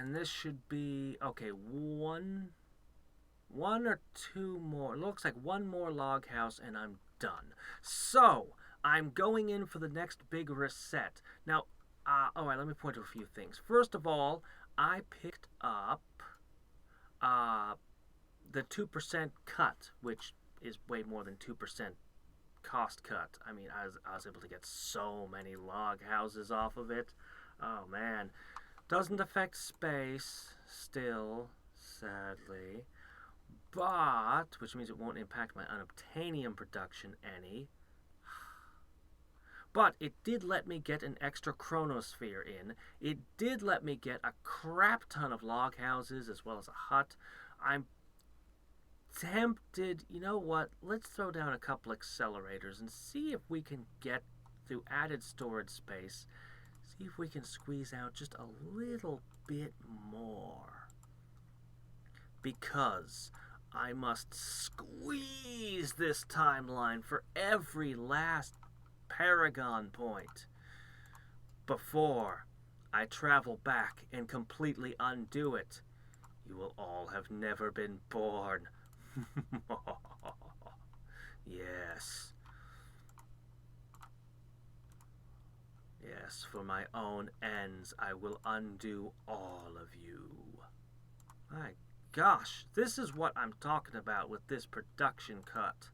And this should be, okay, one or two more. It looks like one more log house and I'm done. So, I'm going in for the next big reset. Now, alright, let me point to a few things. First of all, I picked up the 2% cut, which is way more than 2% cost cut. I mean, I was able to get so many log houses off of it. Oh man. Doesn't affect space still, sadly. But, which means it won't impact my unobtainium production any. But it did let me get an extra chronosphere in. It did let me get a crap ton of log houses as well as a hut. I'm tempted, you know what, let's throw down a couple accelerators and see if we can get, through added storage space, see if we can squeeze out just a little bit more. Because I must squeeze this timeline for every last Paragon point before I travel back and completely undo it. You will all have never been born. Yes. Yes, for my own ends, I will undo all of you. My gosh, this is what I'm talking about with this production cut.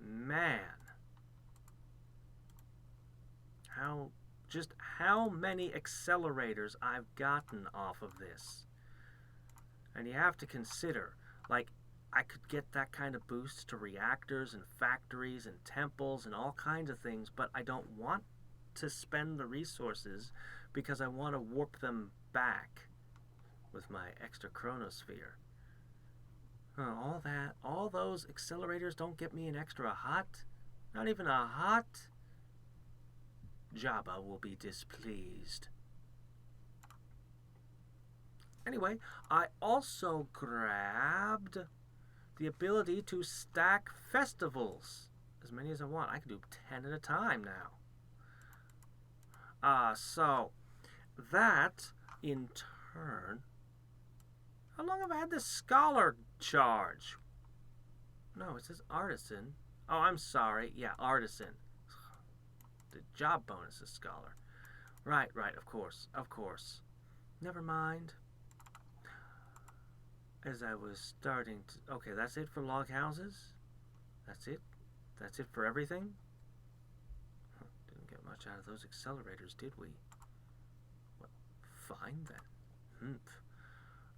Man. How many accelerators I've gotten off of this. And you have to consider, like, I could get that kind of boost to reactors and factories and temples and all kinds of things, but I don't want to spend the resources because I want to warp them back with my extra chronosphere. All those accelerators don't get me an extra hut? Not even a hut? Jabba will be displeased. Anyway, I also grabbed the ability to stack festivals. As many as I want. I can do 10 at a time now. So, that, in turn... How long have I had this scholar charge? No, it says artisan. Oh, I'm sorry. Yeah, artisan. The job bonus is scholar. Right, of course. Never mind. As I was starting to... Okay, that's it for log houses? That's it? That's it for everything? Didn't get much out of those accelerators, did we? Well, fine then.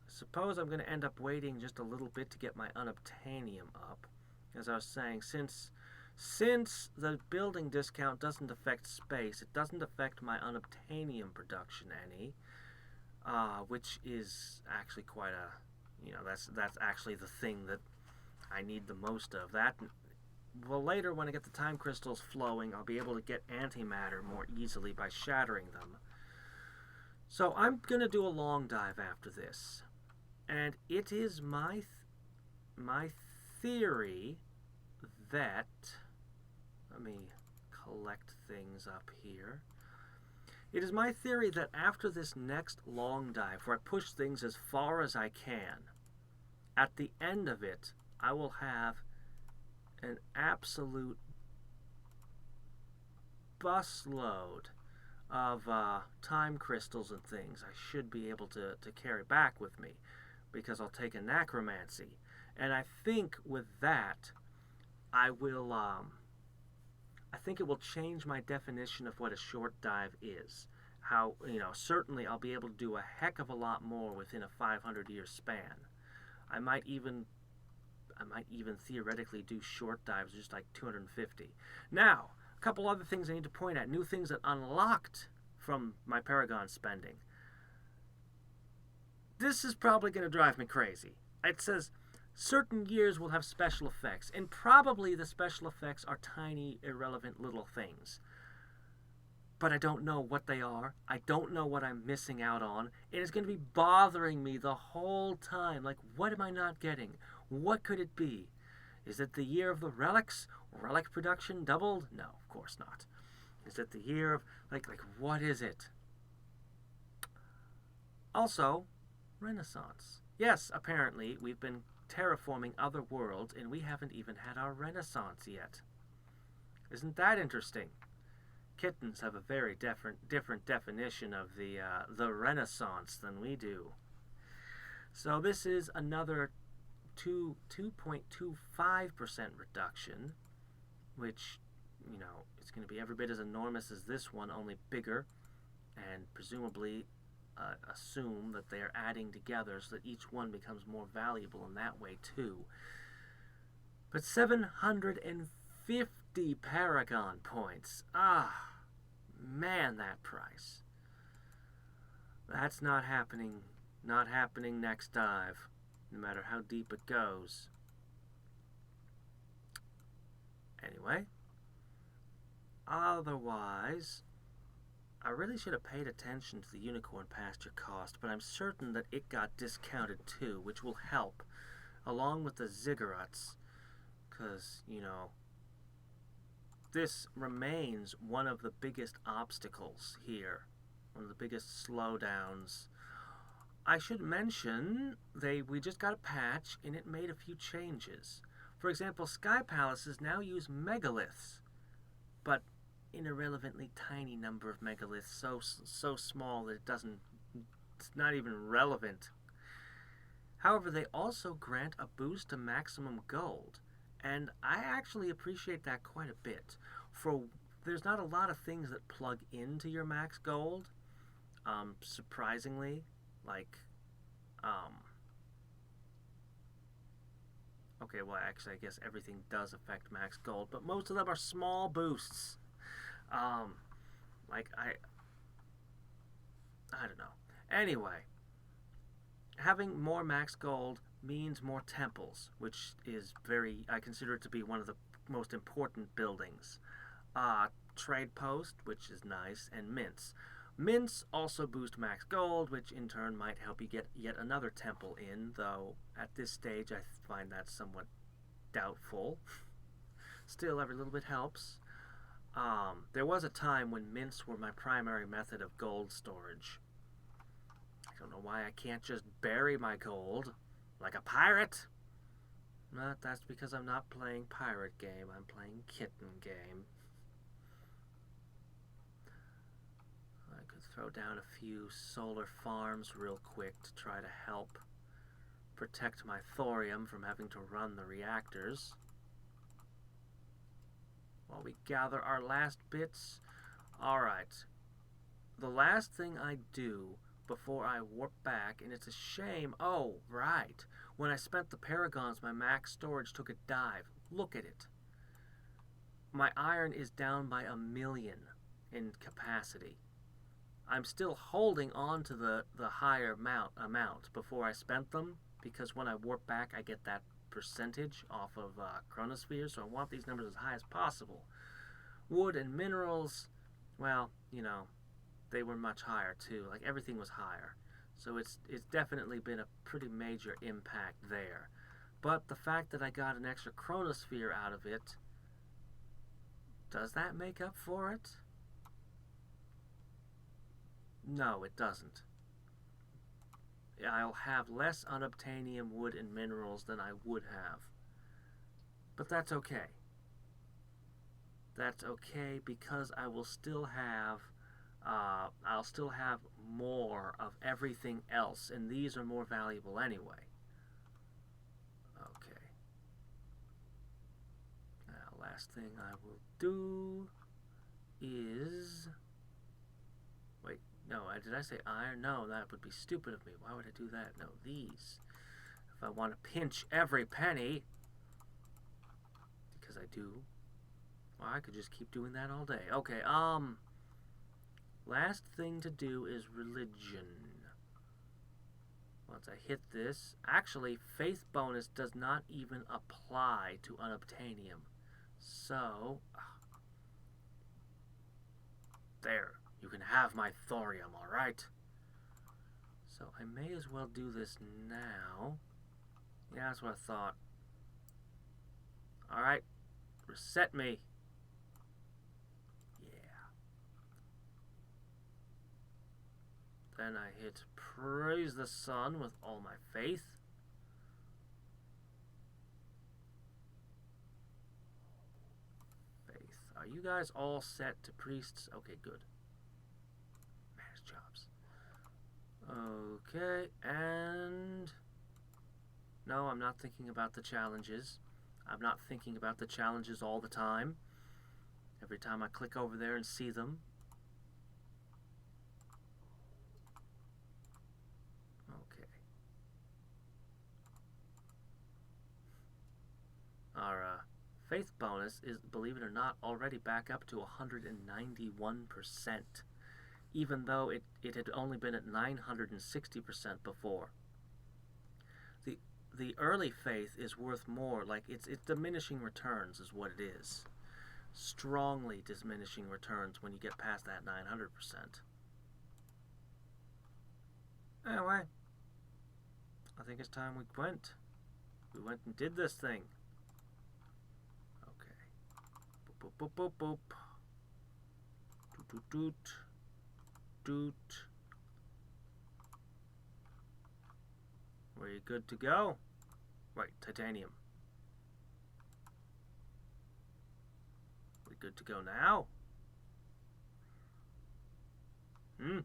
I suppose I'm going to end up waiting just a little bit to get my unobtainium up. As I was saying, since the building discount doesn't affect space, it doesn't affect my unobtainium production any, which is actually quite a... You know, that's actually the thing that I need the most of. That, well, later when I get the time crystals flowing, I'll be able to get antimatter more easily by shattering them. So I'm going to do a long dive after this. And it is my theory that... Let me collect things up here. It is my theory that after this next long dive, where I push things as far as I can, at the end of it, I will have an absolute busload of time crystals and things I should be able to carry back with me, because I'll take a necromancy. And I think with that, I think it will change my definition of what a short dive is. How, certainly I'll be able to do a heck of a lot more within a 500-year span. I might even theoretically do short dives, just like 250. Now, a couple other things I need to point at. New things that unlocked from my Paragon spending. This is probably going to drive me crazy. It says certain years will have special effects, and probably the special effects are tiny, irrelevant little things. But I don't know what they are. I don't know what I'm missing out on. It is going to be bothering me the whole time. Like, what am I not getting? What could it be? Is it the year of the relics? Relic production doubled? No, of course not. Is it the year of, like what is it? Also, Renaissance. Yes, apparently, we've been terraforming other worlds, and we haven't even had our Renaissance yet. Isn't that interesting? Kittens have a very different definition of the Renaissance than we do. So this is another 2.25% reduction, which, you know, it's going to be every bit as enormous as this one, only bigger, and presumably assume that they are adding together so that each one becomes more valuable in that way too. But 750 Paragon points. Ah, man, that price. That's not happening. Not happening next dive, no matter how deep it goes. Anyway, otherwise, I really should have paid attention to the unicorn pasture cost, but I'm certain that it got discounted too, which will help, along with the ziggurats, because, you know, this remains one of the biggest obstacles here, one of the biggest slowdowns. I should mention, we just got a patch, and it made a few changes. For example, Sky Palaces now use megaliths, but an irrelevantly tiny number of megaliths, so small that it's not even relevant. However, they also grant a boost to maximum gold, and I actually appreciate that quite a bit. There's not a lot of things that plug into your max gold, surprisingly, like, okay, well, actually, I guess everything does affect max gold, but most of them are small boosts. Like, I don't know. Anyway, having more max gold means more temples, which is I consider it to be one of the most important buildings. Trade post, which is nice, and mints. Mints also boost max gold, which in turn might help you get yet another temple in, though at this stage I find that somewhat doubtful. Still, every little bit helps. There was a time when mints were my primary method of gold storage. I don't know why I can't just bury my gold like a pirate. But that's because I'm not playing pirate game, I'm playing Kitten game. I could throw down a few solar farms real quick to try to help protect my thorium from having to run the reactors. While we gather our last bits. Alright. The last thing I do before I warp back, and it's a shame. Oh, right. When I spent the Paragons, my max storage took a dive. Look at it. My iron is down by 1,000,000 in capacity. I'm still holding on to the higher amount before I spent them, because when I warp back, I get that percentage off of chronosphere, so I want these numbers as high as possible. Wood and minerals, well, you know, they were much higher too. Like, everything was higher. So it's definitely been a pretty major impact there. But the fact that I got an extra chronosphere out of it, does that make up for it? No, it doesn't. I'll have less unobtainium, wood, and minerals than I would have. But that's okay. That's okay because I will still have, I'll still have more of everything else, and these are more valuable anyway. Okay. Now, last thing I will do is... Wait, no, did I say iron? No, that would be stupid of me. Why would I do that? No, these. If I want to pinch every penny, because I do, well, I could just keep doing that all day. Okay, last thing to do is religion. Once I hit this, actually, faith bonus does not even apply to unobtainium. So, there. You can have my thorium, alright? So I may as well do this now. Yeah, that's what I thought. Alright. Reset me. Yeah. and I hit praise the sun with all my faith. Are you guys all set to priests? Okay, good. Manage jobs. Okay, and... No, I'm not thinking about the challenges. I'm not thinking about the challenges all the time. Every time I click over there and see them. Okay. Our faith bonus is, believe it or not, already back up to 191%, even though it had only been at 960% before. The early faith is worth more, like it's diminishing returns is what it is. Strongly diminishing returns when you get past that 900%. Anyway, I think it's time we went. We went and did this thing. Boop, boop, boop, boop. Doot, doot, doot. Doot. Were you good to go? Right, titanium. We good to go now? I'm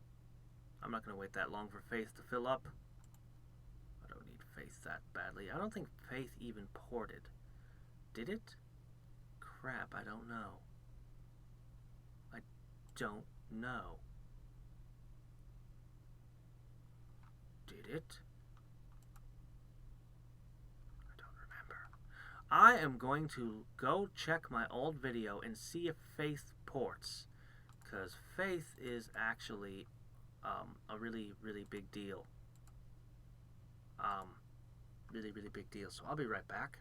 not going to wait that long for faith to fill up. I don't need faith that badly. I don't think faith even ported. Did it? Crap, I don't know. I don't know. Did it? I don't remember. I am going to go check my old video and see if faith ports. Because faith is actually a really, really big deal. Really, really big deal. So I'll be right back.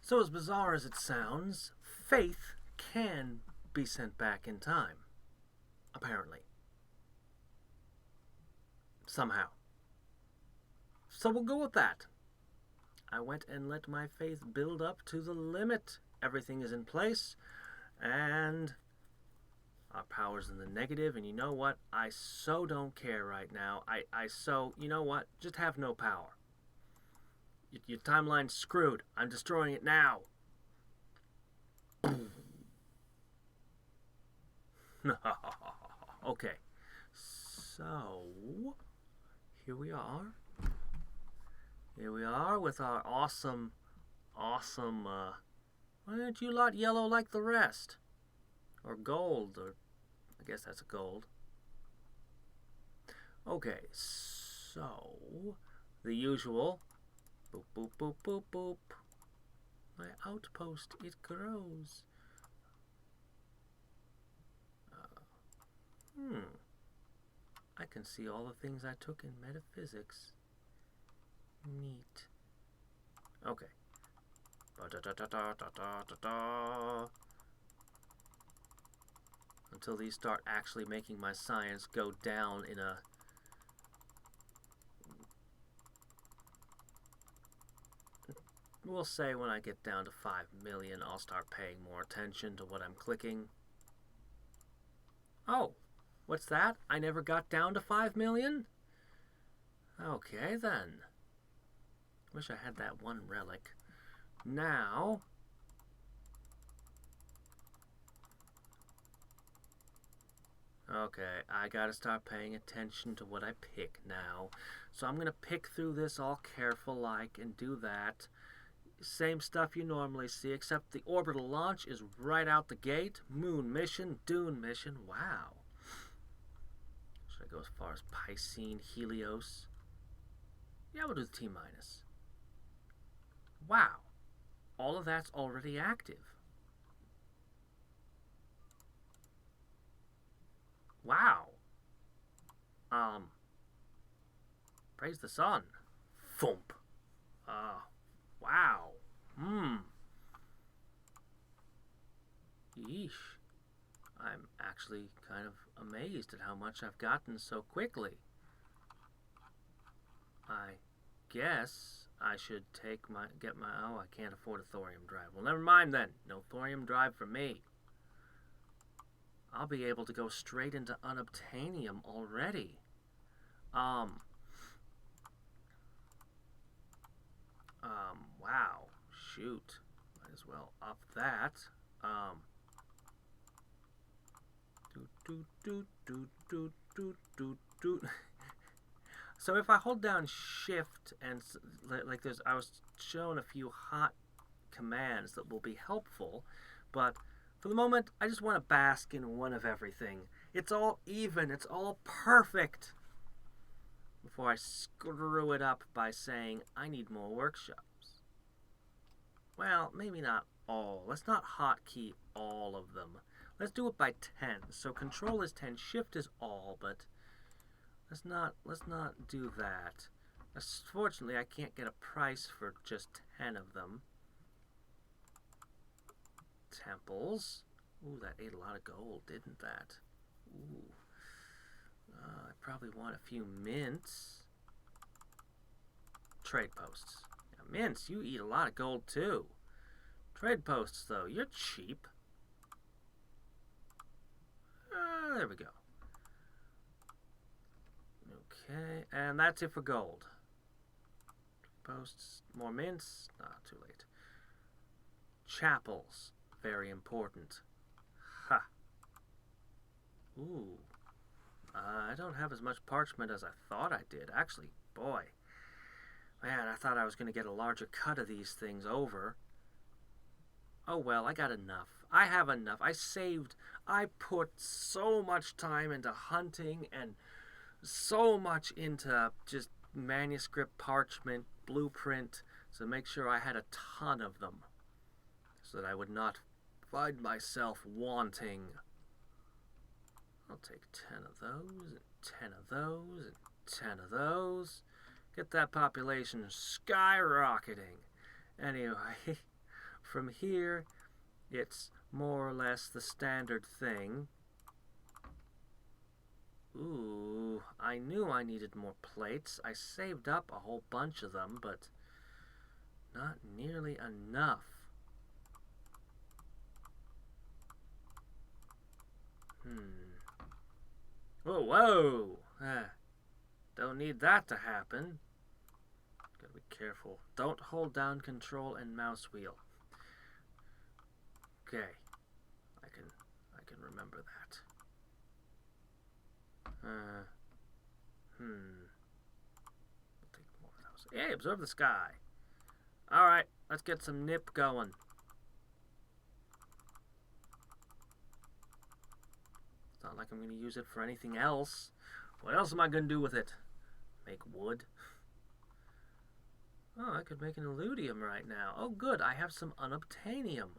So as bizarre as it sounds, faith can be sent back in time. Apparently. Somehow. So we'll go with that. I went and let my faith build up to the limit. Everything is in place. And our power's in the negative. And you know what? I so don't care right now. You know what? Just have no power. Your timeline's screwed. I'm destroying it now. Okay. So, here we are. Here we are with our awesome, why aren't you lot yellow like the rest? Or gold, or I guess that's a gold. Okay, so, the usual. Boop, boop, boop, boop, boop. My outpost, it grows. I can see all the things I took in metaphysics. Neat. Okay. Until these start actually making my science go down in a... We'll say when I get down to 5 million, I'll start paying more attention to what I'm clicking. Oh, what's that? I never got down to 5 million? Okay, then. Wish I had that one relic. Now... Okay, I gotta start paying attention to what I pick now. So I'm gonna pick through this all careful-like and do that. Same stuff you normally see, except the orbital launch is right out the gate. Moon mission, Dune mission. Wow. Should I go as far as Piscine, Helios? Yeah, we'll do the T-. Wow. All of that's already active. Wow. Praise the sun. Thump. Wow. Yeesh. I'm actually kind of amazed at how much I've gotten so quickly. I guess I should oh, I can't afford a thorium drive. Well, never mind then. No thorium drive for me. I'll be able to go straight into unobtainium already. Wow. Shoot. Might as well up that. Doot, doot, doot, doot, doot, doot, doot, doot. So if I hold down shift and like I was shown a few hot commands that will be helpful, but for the moment I just want to bask in one of everything. It's all even, it's all perfect. Before I screw it up by saying I need more workshops. Well, maybe not all. Let's not hotkey all of them. Let's do it by 10. So control is 10, shift is all, but let's not do that. Fortunately, I can't get a price for just 10 of them. Temples. Ooh, that ate a lot of gold, didn't that? Ooh. I probably want a few mints. Trade posts. Now, mints, you eat a lot of gold too. Trade posts, though, you're cheap. There we go. Okay, and that's it for gold. Posts, more mints. Not too late. Chapels, very important. Ha. Ooh. I don't have as much parchment as I thought I did. Actually, boy. Man, I thought I was going to get a larger cut of these things over. Oh well, I got enough. I have enough. I put so much time into hunting and so much into just manuscript, parchment, blueprint to make sure I had a ton of them so that I would not find myself wanting. I'll take 10 of those, and 10 of those, and 10 of those. Get that population skyrocketing. Anyway, from here, it's more or less the standard thing. Ooh, I knew I needed more plates. I saved up a whole bunch of them, but not nearly enough. Whoa, whoa! Don't need that to happen. Gotta be careful. Don't hold down control and mouse wheel. Okay. I can remember that. I'll take more of those. Hey, observe the sky. Alright, let's get some nip going. It's not like I'm going to use it for anything else. What else am I going to do with it? Make wood? Oh, I could make an illudium right now. Oh, good. I have some unobtainium.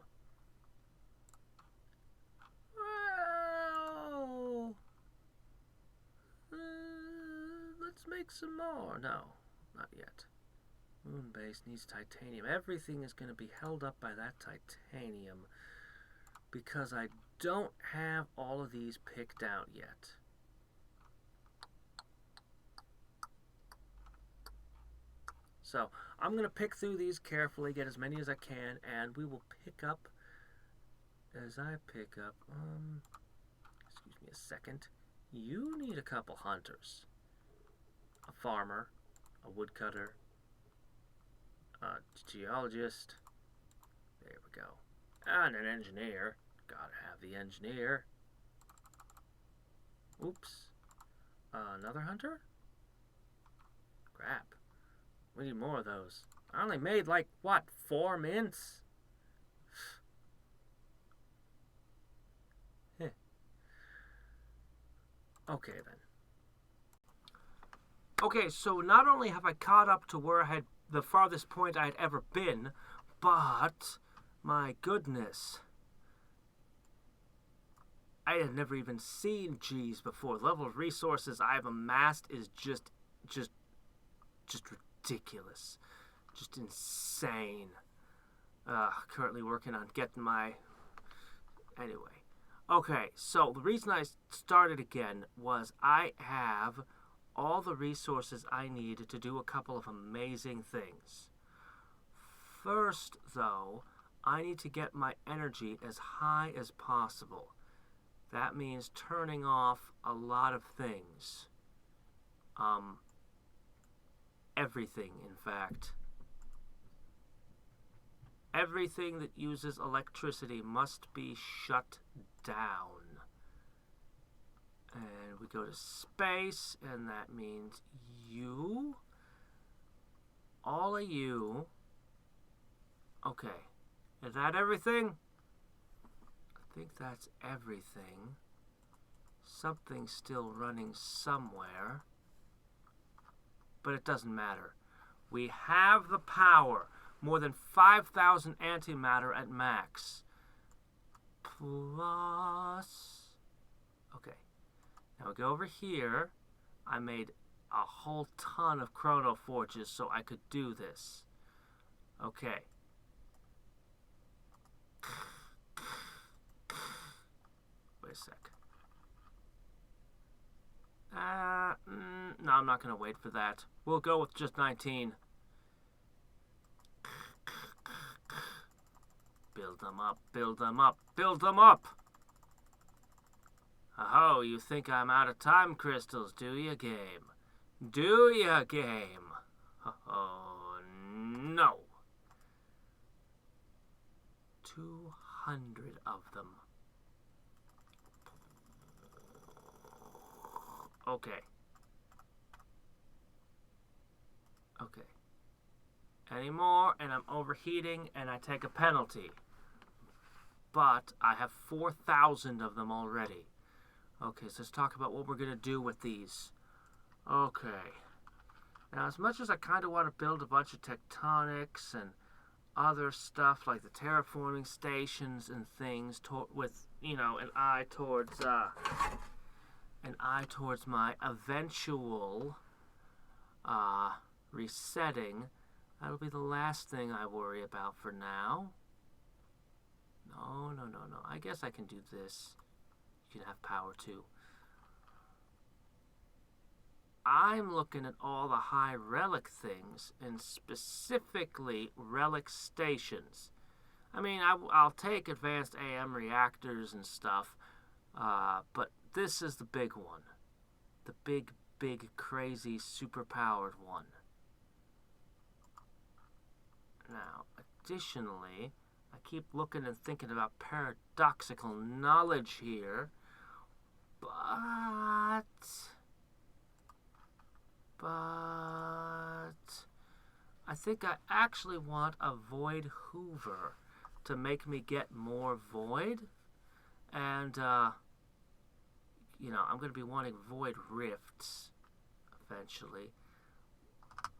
Well, let's make some more. No, not yet. Moonbase needs titanium. Everything is going to be held up by that titanium because I don't have all of these picked out yet. So I'm going to pick through these carefully, get as many as I can, and we will pick up as I pick up. Excuse me a second. You need a couple hunters. A farmer, a woodcutter, a geologist. There we go. And an engineer. Gotta have the engineer. Oops. Another hunter? Crap. We need more of those. I only made like, what, 4 mints? Okay then. Okay, so not only have I caught up to where I had the farthest point I had ever been, but my goodness, I had never even seen G's before. The level of resources I've amassed is just ridiculous, just insane. Currently working on getting my. Anyway, okay. So the reason I started again was I have all the resources I need to do a couple of amazing things. First, though, I need to get my energy as high as possible. That means turning off a lot of things. Everything, in fact. Everything that uses electricity must be shut down. And we go to space, and that means you. All of you. Okay. Is that everything? I think that's everything. Something's still running somewhere. But it doesn't matter. We have the power. More than 5,000 antimatter at max. Plus... Okay. Now we go over here. I made a whole ton of chrono forges so I could do this. Okay. Wait a sec. No, I'm not going to wait for that. We'll go with just 19. Build them up, build them up, build them up! Oh, you think I'm out of time crystals, do you, game? Do ya, game? Oh, no. 200 of them. Okay. Okay. Any more, and I'm overheating, and I take a penalty. But I have 4,000 of them already. Okay, so let's talk about what we're going to do with these. Okay. Now, as much as I kind of want to build a bunch of tectonics and other stuff like the terraforming stations and things with, you know, an eye towards my eventual resetting, that'll be the last thing I worry about for now. No. I guess I can do this. You can have power too. I'm looking at all the high relic things, and specifically relic stations. I mean, I'll take advanced AM reactors and stuff, but this is the big one. The big, crazy, super-powered one. Now, additionally, I keep looking and thinking about paradoxical knowledge here, but I think I actually want a void hoover to make me get more void, and you know, I'm going to be wanting void rifts eventually.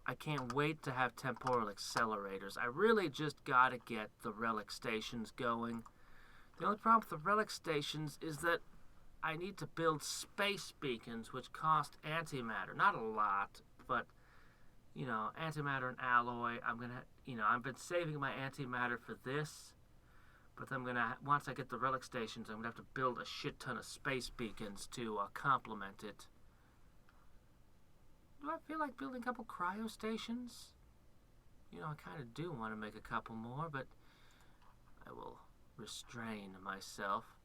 I can't wait to have temporal accelerators. I really just got to get the relic stations going. The only problem with the relic stations is that I need to build space beacons, which cost antimatter. Not a lot, but, you know, antimatter and alloy. I'm going to, you know, I've been saving my antimatter for this, but I'm going to, once I get the relic stations, I'm going to have to build a shit ton of space beacons to complement it. Do I feel like building a couple cryo stations? You know, I kind of do want to make a couple more, but I will restrain myself.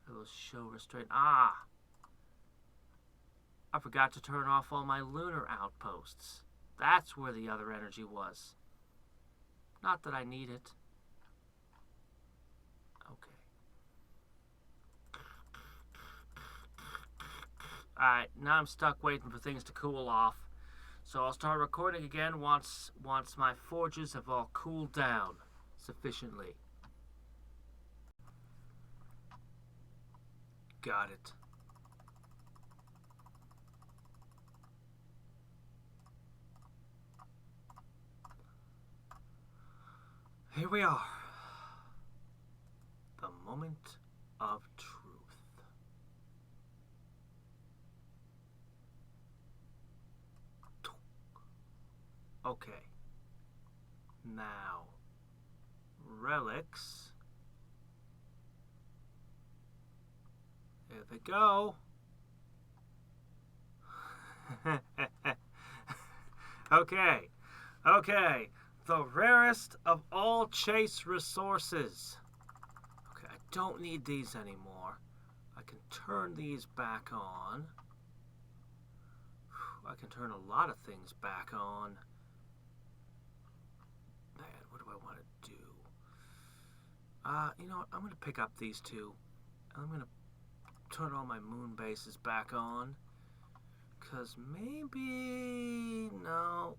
I will show restraint. I forgot to turn off all my lunar outposts. That's where the other energy was. Not that I need it. Okay. Alright, now I'm stuck waiting for things to cool off. So I'll start recording again once my forges have all cooled down sufficiently. Got it. Here we are. The moment of truth. Okay. Now, relics. Here they go. Okay. The rarest of all chase resources. Okay, I don't need these anymore. I can turn these back on. I can turn a lot of things back on. Man, what do I want to do? You know what? I'm going to pick up these two. I'm going to turn all my moon bases back on. Because maybe... No.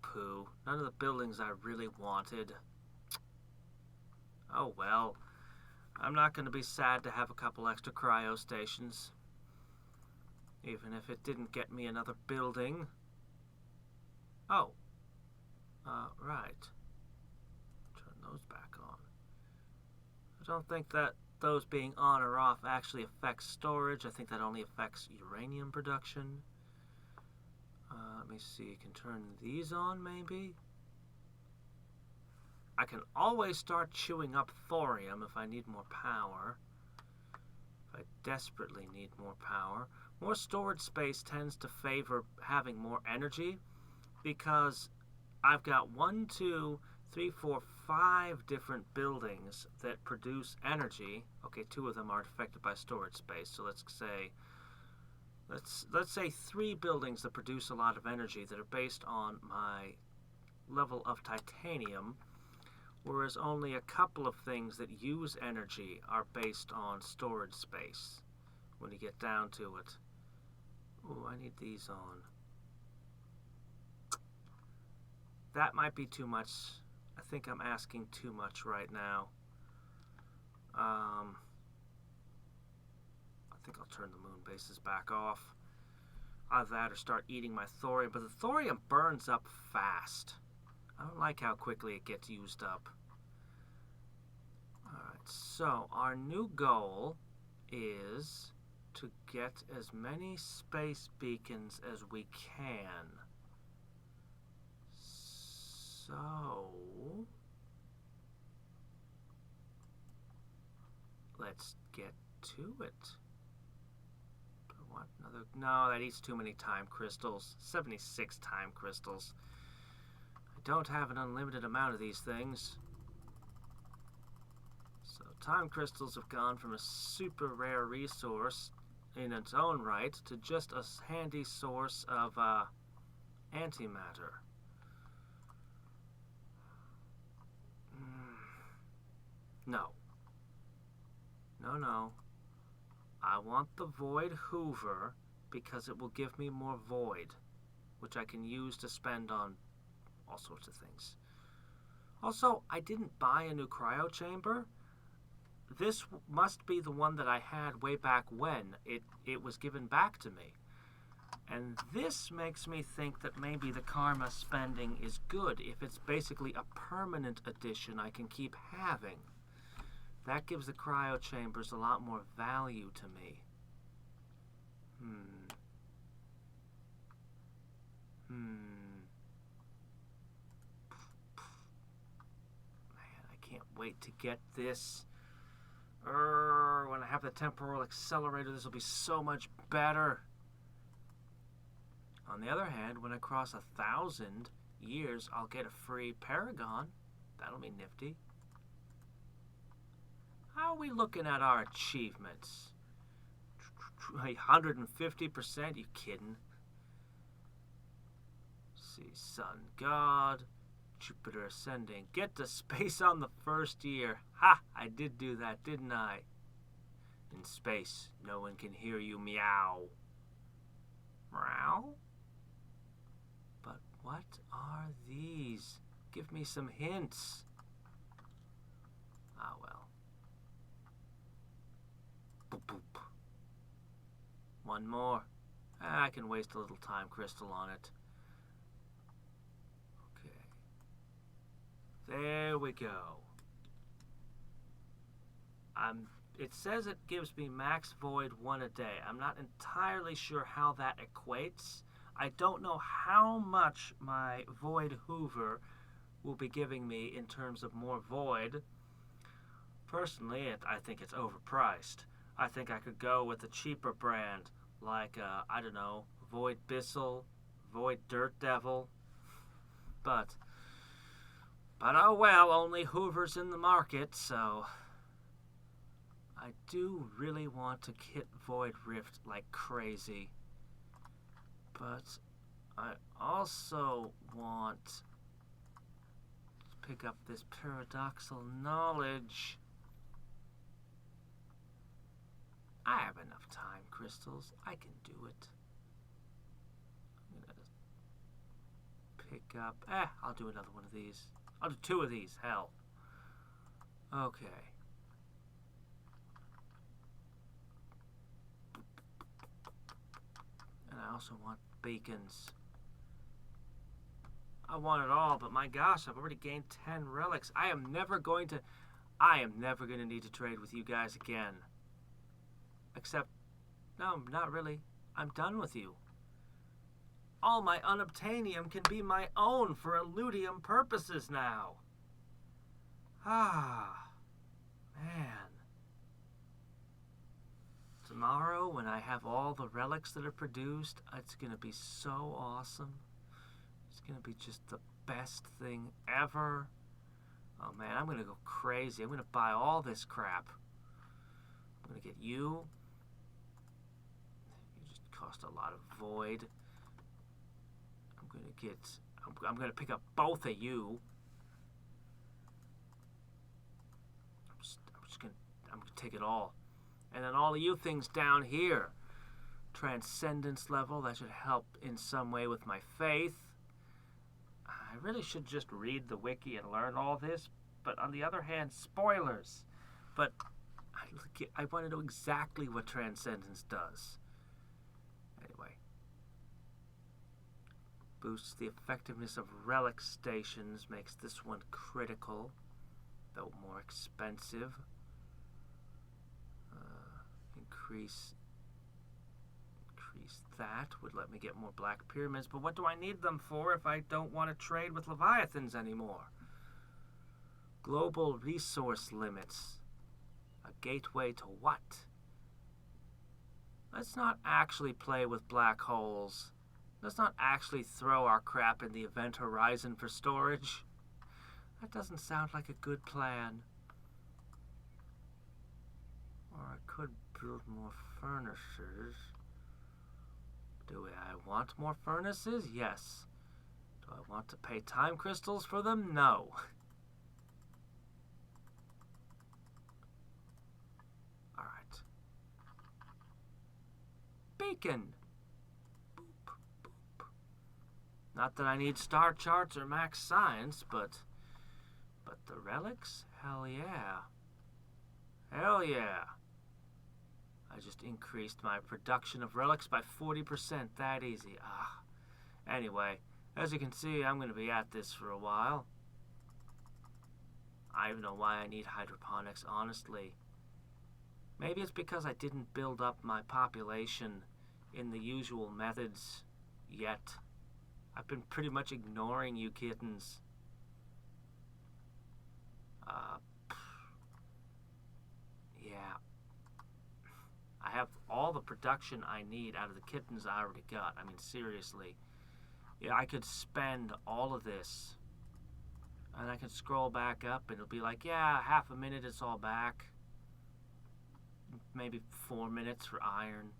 Pooh. None of the buildings I really wanted. Oh well. I'm not going to be sad to have a couple extra cryo stations. Even if it didn't get me another building. Oh. Right. Turn those back on. I don't think that those being on or off actually affects storage. I think that only affects uranium production. Let me see. You can turn these on, maybe? I can always start chewing up thorium if I need more power. If I desperately need more power. More storage space tends to favor having more energy because I've got 1, 2, 3, 4, 5 different buildings that produce energy. Okay, 2 of them aren't affected by storage space, so let's say 3 buildings that produce a lot of energy that are based on my level of titanium, whereas only a couple of things that use energy are based on storage space when you get down to it. Oh, I need these on. That might be too much. I think I'm asking too much right now. I think I'll turn the moon bases back off. Either that or start eating my thorium. But the thorium burns up fast. I don't like how quickly it gets used up. Alright, so our new goal is to get as many space beacons as we can. So let's get to it. Do I want another? No, that eats too many time crystals. 76 time crystals. I don't have an unlimited amount of these things. So time crystals have gone from a super rare resource in its own right to just a handy source of antimatter. No. No. I want the Void Hoover because it will give me more void, which I can use to spend on all sorts of things. Also, I didn't buy a new cryo chamber. This must be the one that I had way back when it was given back to me. And this makes me think that maybe the karma spending is good if it's basically a permanent addition I can keep having. That gives the cryo chambers a lot more value to me. Man, I can't wait to get this. When I have the temporal accelerator, this will be so much better. On the other hand, when I cross 1,000 years, I'll get a free paragon. That'll be nifty. How are we looking at our achievements? 150%? You kidding? Let's see, Sun God, Jupiter ascending. Get to space on the first year. Ha! I did do that, didn't I? In space, no one can hear you meow. Meow? But what are these? Give me some hints. Ah, well. Boop, boop. One more. I can waste a little time crystal on it. Okay. There we go. It says it gives me max void 1 a day. I'm not entirely sure how that equates. I don't know how much my Void Hoover will be giving me in terms of more void. Personally, I think it's overpriced. I think I could go with a cheaper brand like, I don't know, Void Bissell, Void Dirt Devil. But oh well, only Hoover's in the market, so I do really want to hit Void Rift like crazy. But I also want to pick up this paradoxal knowledge. I have enough time crystals. I can do it. I'm gonna pick up... I'll do another one of these. I'll do 2 of these. Hell. Okay. And I also want beacons. I want it all, but my gosh, I've already gained 10 relics. I am never going to need to trade with you guys again. Except, no, not really. I'm done with you. All my unobtainium can be my own for eludium purposes now. Ah, man. Tomorrow, when I have all the relics that are produced, it's going to be so awesome. It's going to be just the best thing ever. Oh, man, I'm going to go crazy. I'm going to buy all this crap. I'm going to get you. You just cost a lot of void. I'm going to pick up both of you. I'm going to take it all. And then all of you things down here. Transcendence level, that should help in some way with my faith. I really should just read the wiki and learn all this. But on the other hand, spoilers. But I want to know exactly what transcendence does. Anyway. Boosts the effectiveness of relic stations. Makes this one critical, though more expensive. Increase that would let me get more black pyramids, but what do I need them for if I don't want to trade with Leviathans anymore? Global resource limits. A gateway to what? Let's not actually play with black holes. Let's not actually throw our crap in the event horizon for storage. That doesn't sound like a good plan. Or I could build more furnaces. Do I want more furnaces? Yes. Do I want to pay time crystals for them? No. Alright. Beacon. Boop, boop. Not that I need star charts or max science, but the relics? Hell yeah. Hell yeah. I just increased my production of relics by 40%. That easy. Anyway, as you can see, I'm going to be at this for a while. I don't know why I need hydroponics, honestly. Maybe it's because I didn't build up my population in the usual methods yet. I've been pretty much ignoring you kittens. Yeah. I have all the production I need out of the kittens I already got. I mean, seriously. Yeah, I could spend all of this. And I can scroll back up and it'll be like, yeah, half a minute, it's all back. Maybe 4 minutes for iron.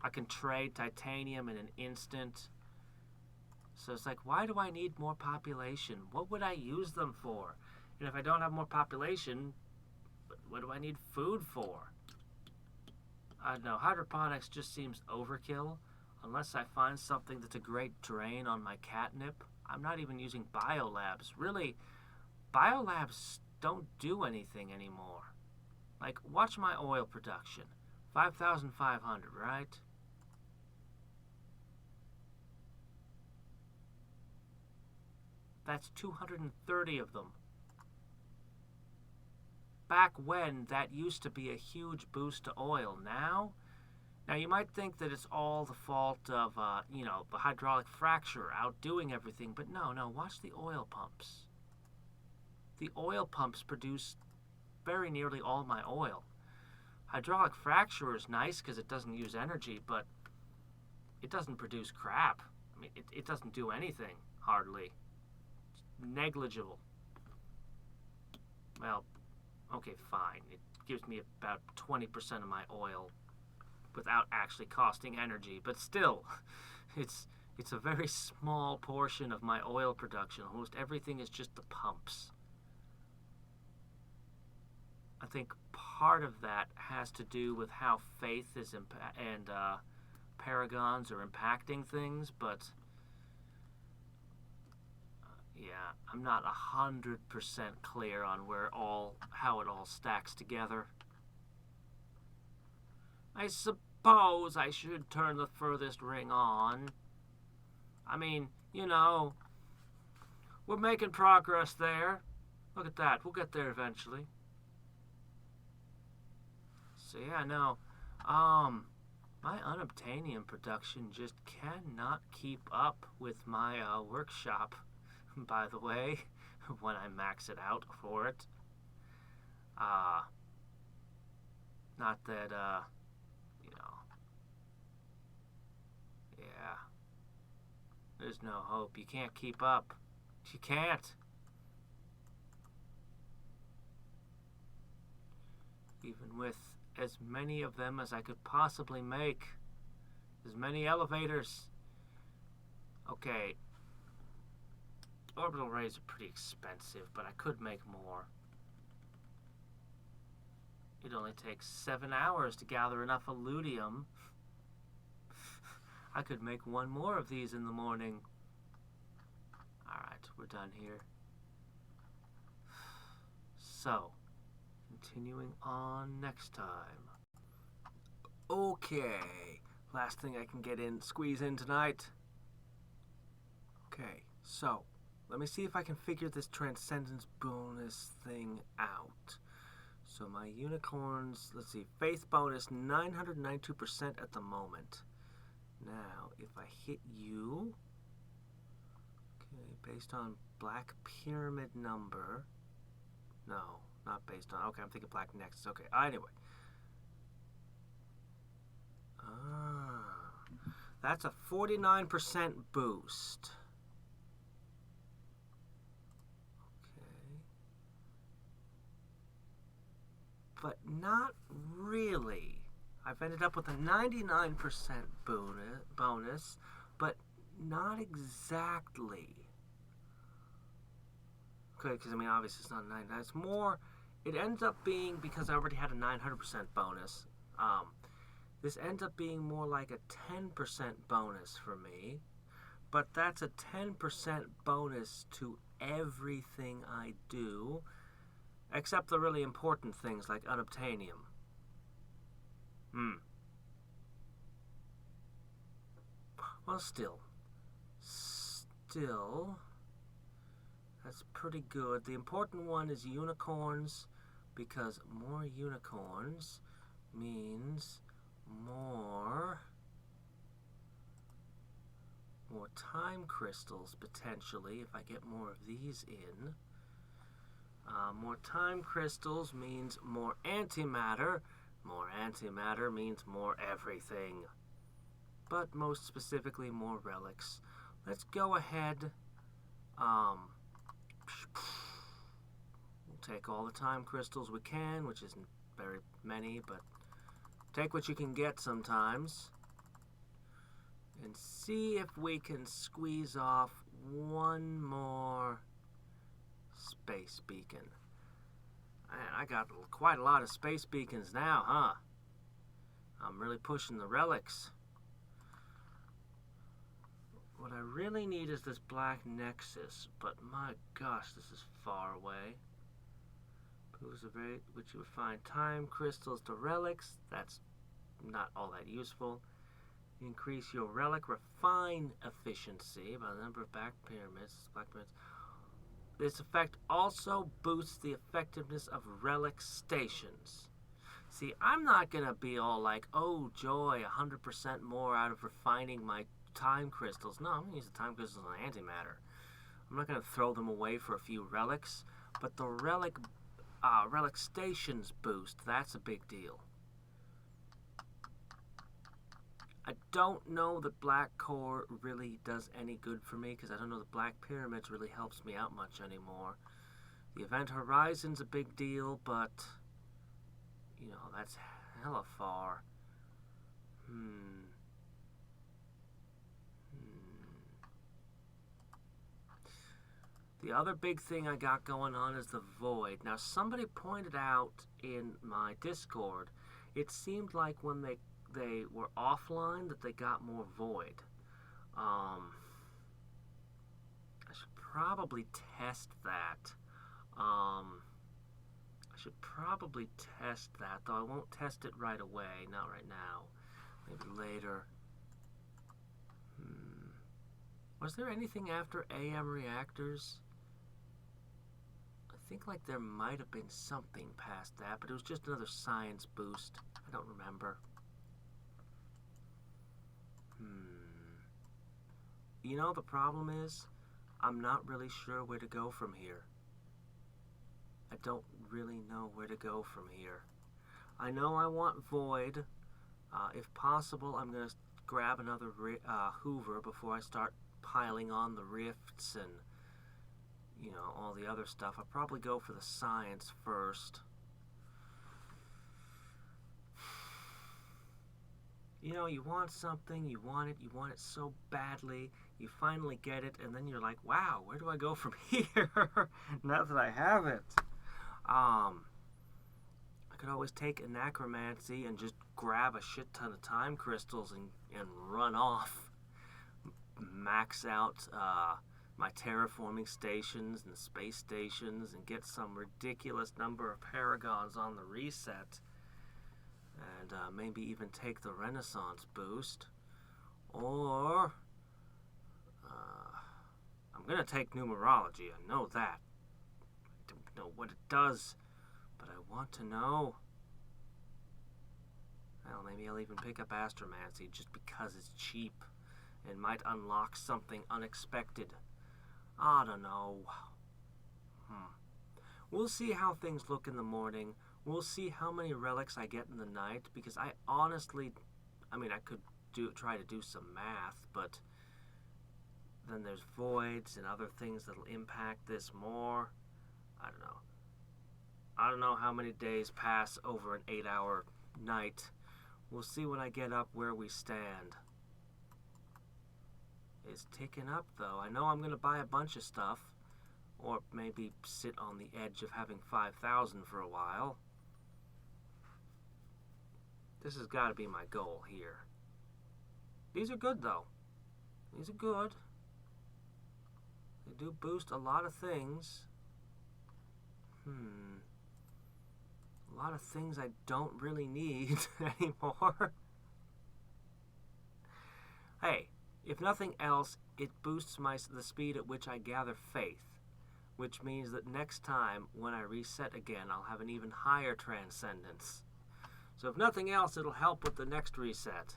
I can trade titanium in an instant. So it's like, why do I need more population? What would I use them for? And if I don't have more population, what do I need food for? I don't know, hydroponics just seems overkill. Unless I find something that's a great drain on my catnip. I'm not even using biolabs. Really, biolabs don't do anything anymore. Like, watch my oil production. 5,500, right? That's 230 of them. Back when, that used to be a huge boost to oil. Now you might think that it's all the fault of, the hydraulic fracture outdoing everything, but no, watch the oil pumps. The oil pumps produce very nearly all my oil. Hydraulic fracture is nice because it doesn't use energy, but it doesn't produce crap. I mean, it doesn't do anything, hardly. It's negligible. Well, okay, fine. It gives me about 20% of my oil. without actually costing energy. But still, it's a very small portion of my oil production. Almost everything is just the pumps. I think part of that has to do with how faith is and paragons are impacting things, but yeah, I'm not 100% clear on how it all stacks together. I suppose I should turn the furthest ring on. I mean, you know, we're making progress there. Look at that. We'll get there eventually. So yeah, no. My unobtainium production just cannot keep up with my workshop, by the way, when I max it out for it. Not that, you know, yeah. There's no hope. You can't keep up. You can't. Even with as many of them as I could possibly make. As many elevators. Okay. Orbital rays are pretty expensive, but I could make more. It only takes 7 hours to gather enough alludium. I could make one more of these in the morning. Alright, we're done here. So, continuing on next time. Okay, last thing I can squeeze in tonight. Okay, so, let me see if I can figure this transcendence bonus thing out. So my unicorns, let's see, faith bonus 992% at the moment. Now, if I hit you, okay, based on black pyramid number, no, not based on, okay, I'm thinking black nexus, okay, anyway. That's a 49% boost. Okay. But not really. I've ended up with a 99% bonus, but not exactly. Okay, because I mean, obviously it's not 99. It's more, it ends up being, because I already had a 900% bonus, this ends up being more like a 10% bonus for me, but that's a 10% bonus to everything I do, except the really important things like unobtainium. Well, still, that's pretty good. The important one is unicorns, because more unicorns means more time crystals, potentially, if I get more of these in. More time crystals means more antimatter. More antimatter means more everything. But most specifically, more relics. Let's go ahead. We'll take all the time crystals we can, which isn't very many, but take what you can get sometimes. And see if we can squeeze off one more space beacon. Man, I got quite a lot of space beacons now, huh? I'm really pushing the relics. What I really need is this black nexus, but my gosh, this is far away. Proves a rate which you would find time crystals to relics. That's not all that useful. Increase your relic refine efficiency by the number of black pyramids. This effect also boosts the effectiveness of relic stations. See, I'm not going to be all like, oh joy, 100% more out of refining my time crystals. No, I'm going to use the time crystals on antimatter. I'm not going to throw them away for a few relics, but the relic stations boost, that's a big deal. I don't know that black core really does any good for me, because I don't know that black pyramids really helps me out much anymore. The event horizon's a big deal, but you know, that's hella far. The other big thing I got going on is the void. Now, somebody pointed out in my Discord, it seemed like when they were offline that they got more void. I should probably test that. Though I won't test it right away. Not right now. Maybe later. Was there anything after AM reactors? I think like there might have been something past that, but it was just another science boost. I don't remember. You know, the problem is, I'm not really sure where to go from here. I don't really know where to go from here. I know I want void. If possible, I'm going to grab another Hoover before I start piling on the rifts and, you know, all the other stuff. I'll probably go for the science first. You know, you want something, you want it so badly, you finally get it, and then you're like, wow, where do I go from here? Now that I have it. I could always take anachromancy and just grab a shit ton of time crystals and run off. Max out my terraforming stations and space stations and get some ridiculous number of paragons on the reset. And maybe even take the Renaissance boost. Or I'm going to take numerology. I know that. I don't know what it does, but I want to know. Well, maybe I'll even pick up astromancy just because it's cheap and might unlock something unexpected. I don't know. We'll see how things look in the morning. We'll see how many relics I get in the night, because I honestly, I could try to do some math, but then there's voids and other things that'll impact this more. I don't know. I don't know how many days pass over an 8-hour night. We'll see when I get up where we stand. It's ticking up, though. I know I'm going to buy a bunch of stuff, or maybe sit on the edge of having 5,000 for a while. This has got to be my goal here. These are good, though. These are good. They do boost a lot of things. A lot of things I don't really need anymore. Hey, if nothing else, it boosts the speed at which I gather faith, which means that next time when I reset again, I'll have an even higher transcendence. So if nothing else, it'll help with the next reset.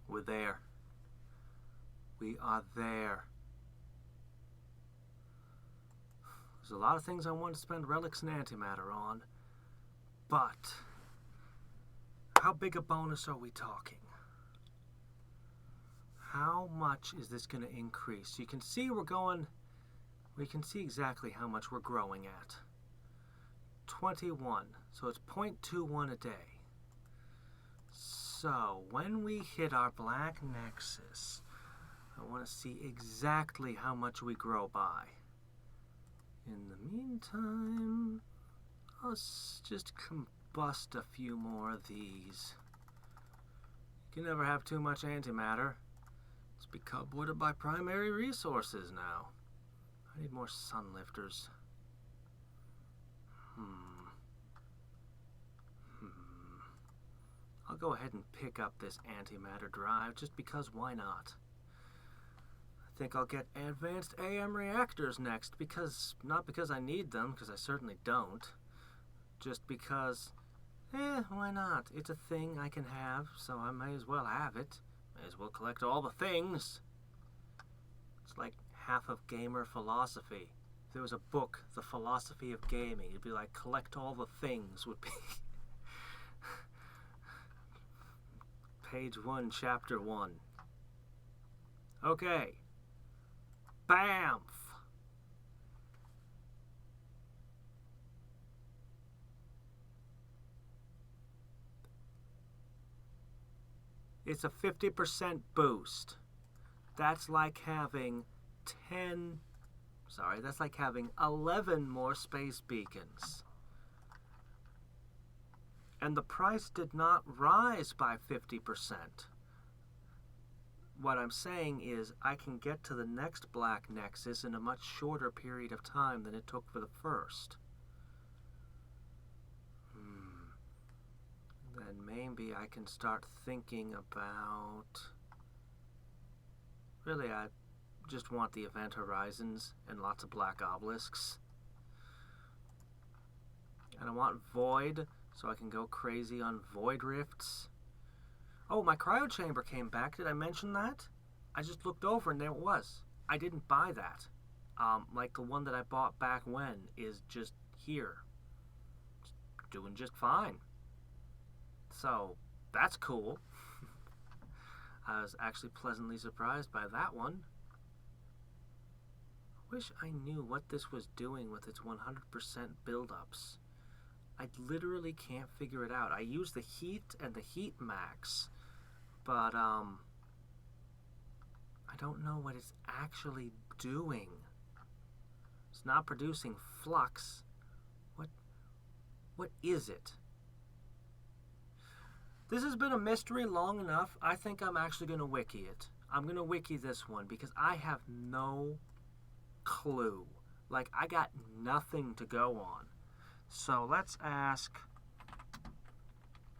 We're there. We are there. There's a lot of things I want to spend relics and antimatter on, but how big a bonus are we talking? How much is this going to increase? You can see we can see exactly how much we're growing at. 21, so it's 0.21 a day. So when we hit our black nexus, I want to see exactly how much we grow by. In the meantime, let's just combust a few more of these. You can never have too much antimatter. It's become wooded by primary resources now. I need more sun lifters. I'll go ahead and pick up this antimatter drive just because why not? I think I'll get advanced AM reactors next, not because I need them, because I certainly don't. Just because, why not? It's a thing I can have, so I may as well have it. May as well collect all the things. It's like half of gamer philosophy. If there was a book, The Philosophy of Gaming, it'd be like collect all the things would be page 1, chapter 1. Okay. BAMF! It's a 50% boost. That's like having 10... Sorry, that's like having 11 more space beacons. And the price did not rise by 50%. What I'm saying is I can get to the next black nexus in a much shorter period of time than it took for the first. Then maybe I can start thinking about... Really, I just want the event horizons and lots of black obelisks. And I want void, so I can go crazy on void rifts. Oh, my cryo chamber came back. Did I mention that? I just looked over and there it was. I didn't buy that. Like the one that I bought back when is just here. Doing just fine. So, that's cool. I was actually pleasantly surprised by that one. I wish I knew what this was doing with its 100% buildups. I literally can't figure it out. I use the heat and the heat max, but I don't know what it's actually doing. It's not producing flux. What is it? This has been a mystery long enough. I think I'm actually going to wiki it. I'm going to wiki this one because I have no clue. Like, I got nothing to go on. So let's ask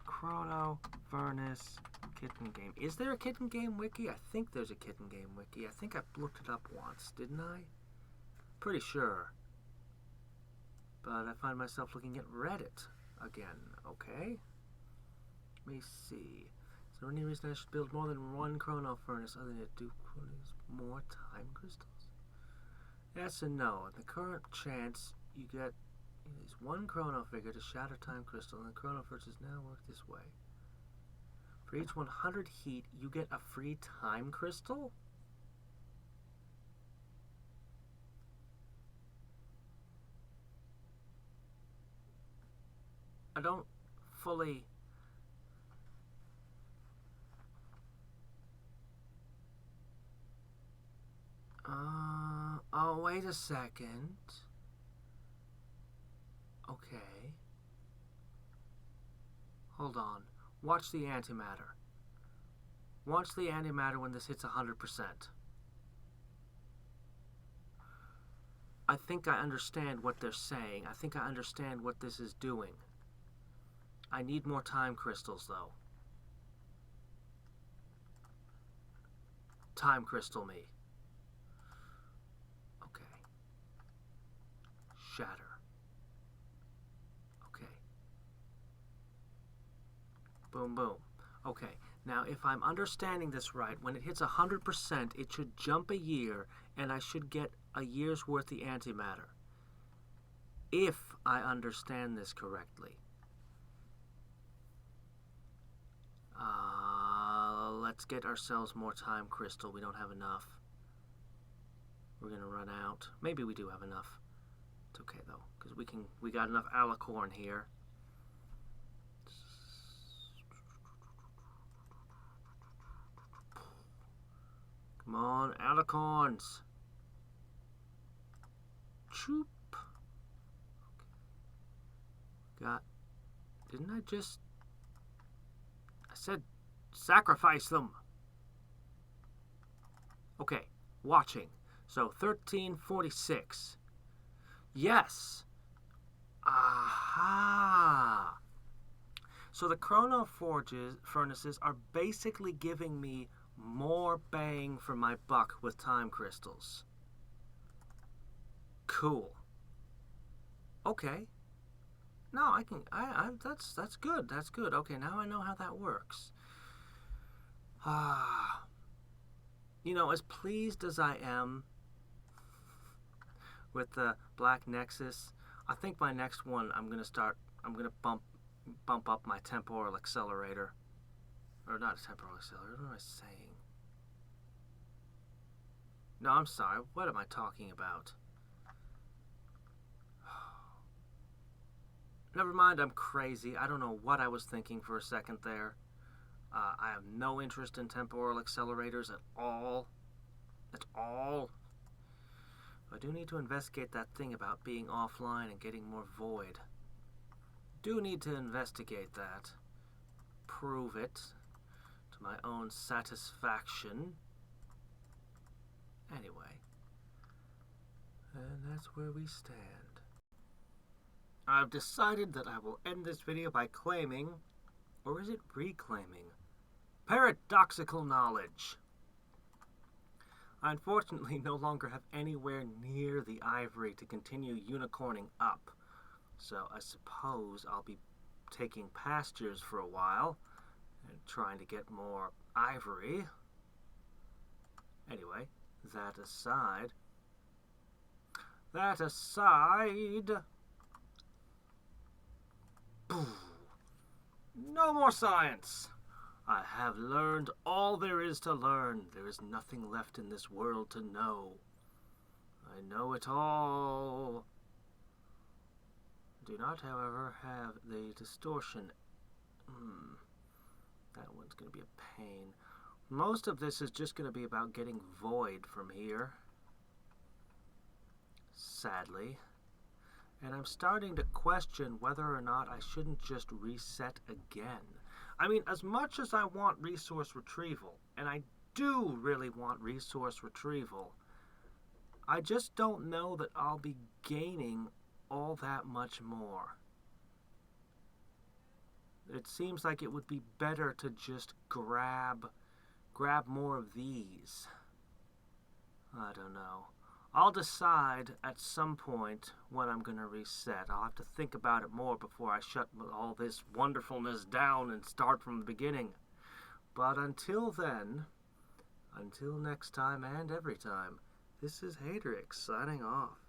Chrono Furnace Kitten Game. Is there a Kitten Game wiki? I think there's a Kitten Game wiki. I think I looked it up once, didn't I? Pretty sure. But I find myself looking at Reddit again. Okay. Let me see. Is there any reason I should build more than one chrono furnace other than to do more time crystals? Yes and no. In the current chance, you get is one chrono figure to shatter time crystal, and the chrono furnaces now work this way. For each 100 heat, you get a free time crystal? I don't fully... oh, wait a second. Okay. Hold on. Watch the antimatter. Watch the antimatter when this hits 100%. I think I understand what they're saying. I think I understand what this is doing. I need more time crystals, though. Time crystal me. Okay. Shatter. Okay. Boom, boom. Okay. Now, if I'm understanding this right, when it hits 100%, it should jump a year, and I should get a year's worth of antimatter. If I understand this correctly. Let's get ourselves more time crystal. We don't have enough. We're gonna run out. Maybe we do have enough. It's okay though, because we got enough alicorn here. Come on, alicorns. Choop. Okay. Didn't I just... I said sacrifice them. Okay, watching. So 1346. Yes. Aha. So the chrono furnaces are basically giving me more bang for my buck with time crystals. Cool. Okay. No, I can. That's good. That's good. Okay, now I know how that works. You know, as pleased as I am with the Black Nexus, I think my next one I'm gonna bump up my temporal accelerator. Or not a temporal accelerator, what am I saying? No, I'm sorry, what am I talking about? Never mind, I'm crazy. I don't know what I was thinking for a second there. I have no interest in temporal accelerators at all. At all. I do need to investigate that thing about being offline and getting more void. Do need to investigate that. Prove it to my own satisfaction. Anyway. And that's where we stand. I've decided that I will end this video by claiming, or is it reclaiming, paradoxical knowledge. I unfortunately no longer have anywhere near the ivory to continue unicorning up, so I suppose I'll be taking pastures for a while and trying to get more ivory. Anyway, that aside, no more science. I have learned all there is to learn. There is nothing left in this world to know. I know it all. Do not, however, have the distortion. That one's going to be a pain. Most of this is just going to be about getting void from here. Sadly. And I'm starting to question whether or not I shouldn't just reset again. I mean, as much as I want resource retrieval, and I do really want resource retrieval, I just don't know that I'll be gaining all that much more. It seems like it would be better to just grab more of these. I don't know. I'll decide at some point when I'm going to reset. I'll have to think about it more before I shut all this wonderfulness down and start from the beginning. But until then, until next time and every time, this is Hadrix signing off.